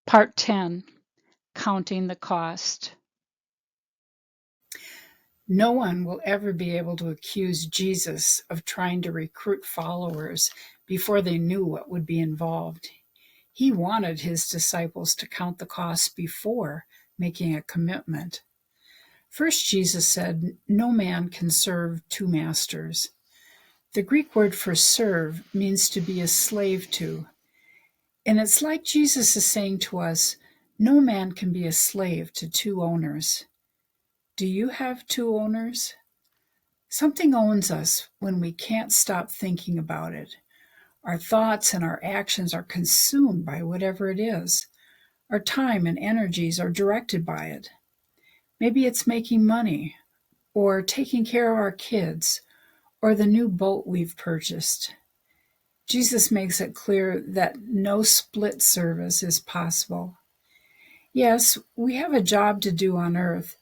Part 10, Counting the Cost. No one will ever be able to accuse Jesus of trying to recruit followers before they knew what would be involved. He wanted his disciples to count the cost before making a commitment. First, Jesus said, "No man can serve two masters." The Greek word for serve means to be a slave to. And it's like Jesus is saying to us, no man can be a slave to two owners. Do you have two owners? Something owns us when we can't stop thinking about it. Our thoughts and our actions are consumed by whatever it is. Our time and energies are directed by it. Maybe it's making money, or taking care of our kids, or the new boat we've purchased. Jesus makes it clear that no split service is possible. Yes, we have a job to do on earth,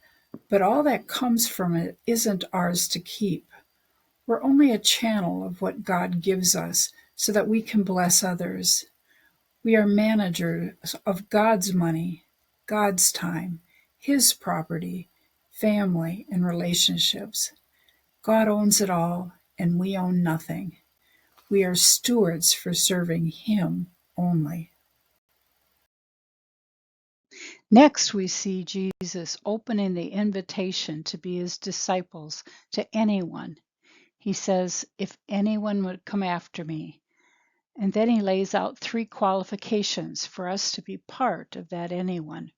but all that comes from it isn't ours to keep. We're only a channel of what God gives us so that we can bless others. We are managers of God's money, God's time, His property, family, and relationships. God owns it all, and we own nothing. We are stewards for serving Him only. Next, we see Jesus opening the invitation to be his disciples to anyone. He says, "If anyone would come after me." And then he lays out 3 qualifications for us to be part of that anyone.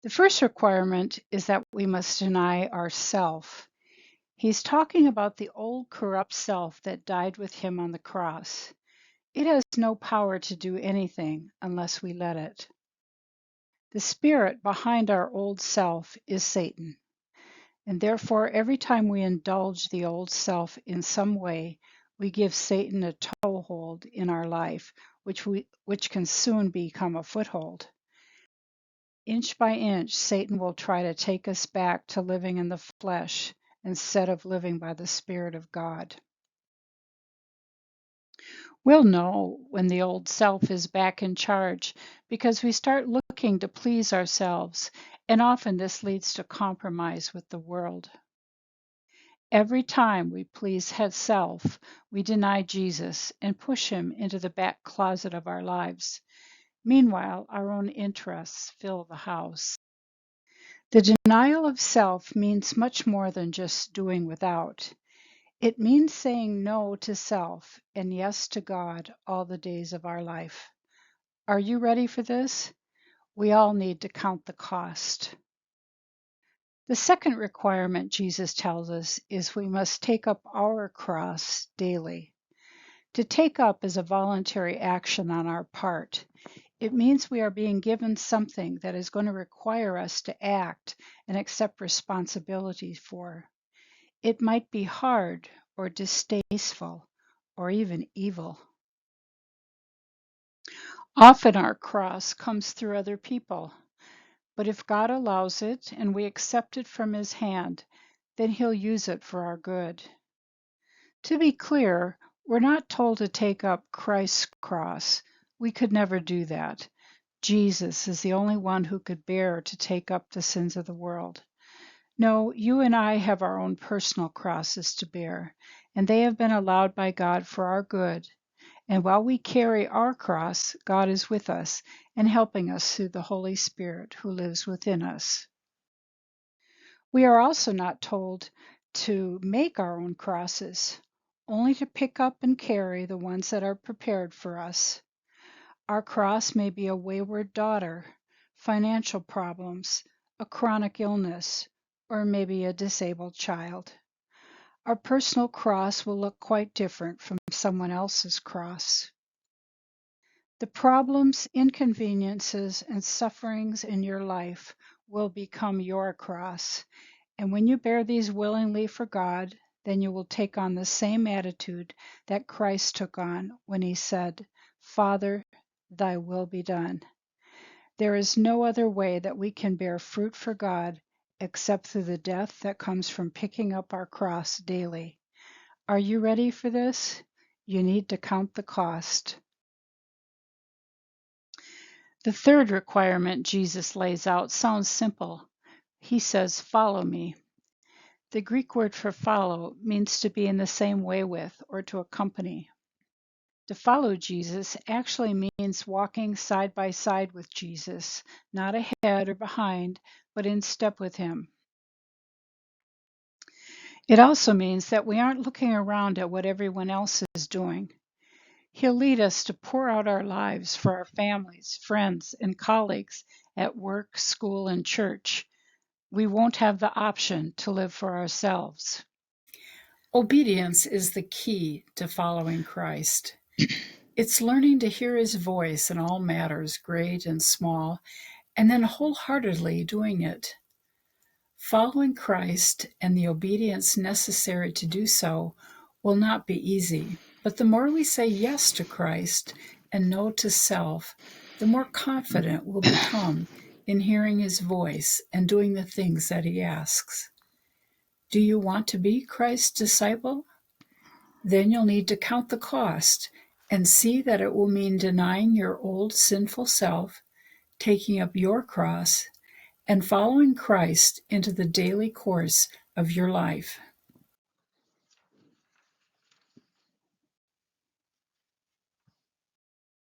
The first requirement is that we must deny ourself. He's talking about the old corrupt self that died with him on the cross. It has no power to do anything unless we let it. The spirit behind our old self is Satan, and therefore every time we indulge the old self in some way, we give Satan a toehold in our life, which can soon become a foothold. Inch by inch, Satan will try to take us back to living in the flesh instead of living by the Spirit of God. We'll know when the old self is back in charge because we start looking to please ourselves, and often this leads to compromise with the world. Every time we please head self, we deny Jesus and push him into the back closet of our lives. Meanwhile, our own interests fill the house. The denial of self means much more than just doing without. It means saying no to self and yes to God all the days of our life. Are you ready for this? We all need to count the cost. The second requirement Jesus tells us is we must take up our cross daily. To take up is a voluntary action on our part. It means we are being given something that is going to require us to act and accept responsibility for. It might be hard or distasteful or even evil. Often our cross comes through other people, but if God allows it and we accept it from His hand, then He'll use it for our good. To be clear, we're not told to take up Christ's cross. We could never do that. Jesus is the only one who could bear to take up the sins of the world. No, you and I have our own personal crosses to bear, and they have been allowed by God for our good. And while we carry our cross, God is with us and helping us through the Holy Spirit who lives within us. We are also not told to make our own crosses, only to pick up and carry the ones that are prepared for us. Our cross may be a wayward daughter, financial problems, a chronic illness, or maybe a disabled child. Our personal cross will look quite different from someone else's cross. The problems, inconveniences, and sufferings in your life will become your cross. And when you bear these willingly for God, then you will take on the same attitude that Christ took on when he said, "Father, thy will be done." There is no other way that we can bear fruit for God except through the death that comes from picking up our cross daily. Are you ready for this? You need to count the cost. The third requirement Jesus lays out sounds simple. He says, "Follow me." The Greek word for follow means to be in the same way with or to accompany. To follow Jesus actually means walking side by side with Jesus, not ahead or behind, but in step with him. It also means that we aren't looking around at what everyone else is doing. He'll lead us to pour out our lives for our families, friends, and colleagues at work, school, and church. We won't have the option to live for ourselves. Obedience is the key to following Christ. It's learning to hear his voice in all matters, great and small, and then wholeheartedly doing it. Following Christ and the obedience necessary to do so will not be easy, but the more we say yes to Christ and no to self, the more confident we'll become in hearing his voice and doing the things that he asks. Do you want to be Christ's disciple? Then you'll need to count the cost and see that it will mean denying your old sinful self, taking up your cross, and following Christ into the daily course of your life.